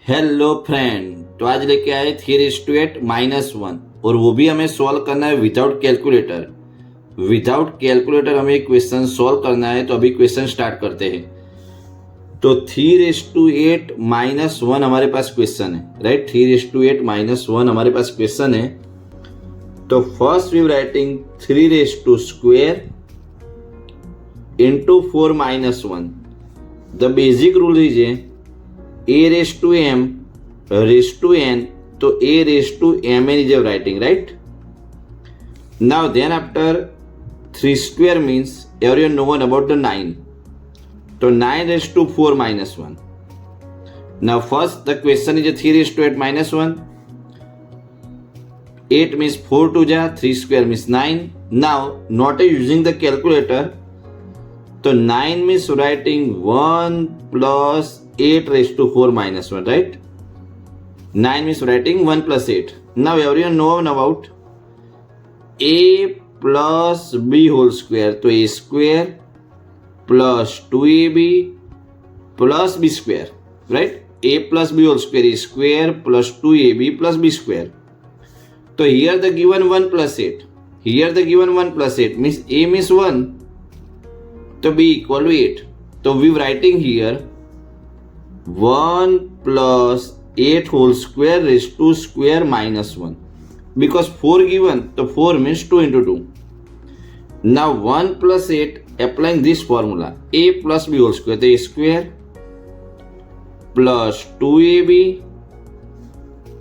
Hello friend, तो आज लेके आए 3:8 - 1 और वो भी हमें सॉल्व करना है विदाउट कैलकुलेटर। विदाउट कैलकुलेटर हमें क्वेश्चन सॉल्व करना है, तो अभी क्वेश्चन स्टार्ट करते हैं। तो 3:8 - 1 हमारे पास क्वेश्चन है, राइट। 3:8 - 1 हमारे पास क्वेश्चन है। तो first we writing 3² into 4 - 1. The basic rule is a⁻m raised to n, so a⁻mn is a writing, right? Now then after 3² means everyone know about the 9. So 9⁻4 - 1. Now first the question is a 3:8 - 1. 8 means 4 to 3² means 9. Now not using the calculator, तो 9 means writing 1 plus 8⁻4 - 1, right? 9 means writing 1 plus 8. Now everyone know about a plus b whole square. तो a square plus 2ab plus b square, right? a plus b whole square is square plus 2ab plus b square. So here the given 1 plus 8. Here the given 1 plus 8 means a means 1. तो b equal to 8. तो we writing here 1 plus 8 whole square raised to square minus 1. Because 4 given, so 4 means 2 into 2. Now 1 plus 8, applying this formula, a plus b whole square, तो a square plus 2ab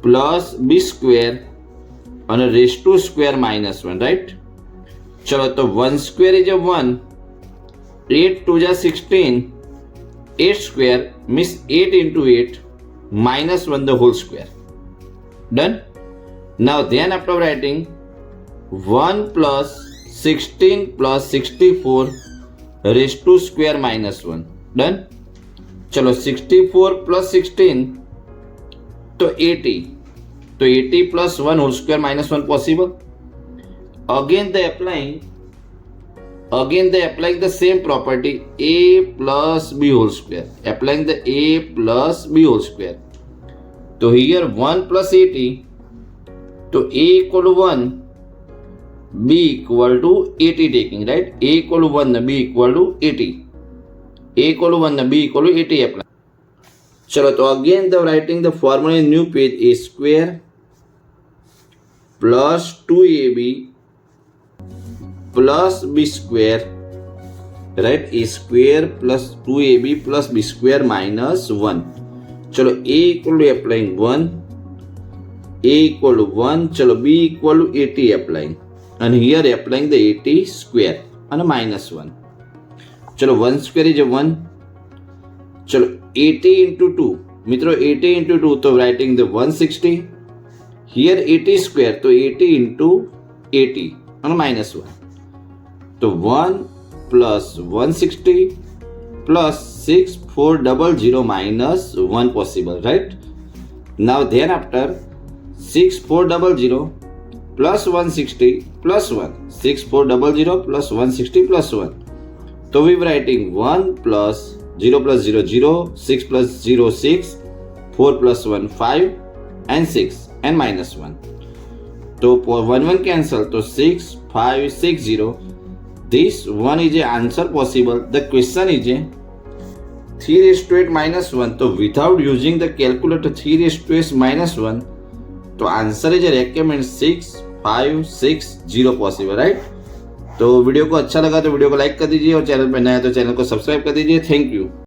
plus b square and raised to square minus 1, right? चलो तो 1 square is a 1. 8 to 16, 8 square means 8 into 8 minus 1 the whole square. Done? Now then after writing 1 plus 16 plus 64 raised to square minus 1. Done? चलो 64 plus 16 तो 80. तो 80 plus 1 whole square minus 1 possible. Again they applying the same property, a plus b whole square. Applying the a plus b whole square. So here 1 plus 80. So a equal to 1, b equal to 80 taking, right? a equal to 1, b equal to 80. a equal to 1, b equal to 80 apply. चलो तो again the writing the formula in new page, a square plus 2ab plus b square, right? a square plus 2ab plus b square minus 1. चलो a equal to applying 1, a equal to 1, चलो b equal to 80 applying, and here applying the 80 square and minus 1. चलो 1 square is 1. चलो 80 into 2, मित्रों 80 into 2 तो writing the 160. Here 80 square तो 80 into 80 and minus 1. तो 1 plus 160 plus 6400 minus 1 possible, right? Now then after 6400 plus 160 plus 1, 6400 plus 160 plus 1. So we writing 1 plus 0 plus 0 0, 6 plus 0 6, 4 plus 1 5 and 6 and minus 1. So 1 1 cancel, so 6 5 6 0. This one is a answer possible. The question is a 3:8 - 1. तो without using the calculator 3:8 - 1, तो answer is a recommend 6 5 6 0 possible, right? तो video को अच्छा लगा तो video को like कर दीजिए और चैनल पर नया तो चैनल को सब्सक्राइब कर दीजिए। Thank you.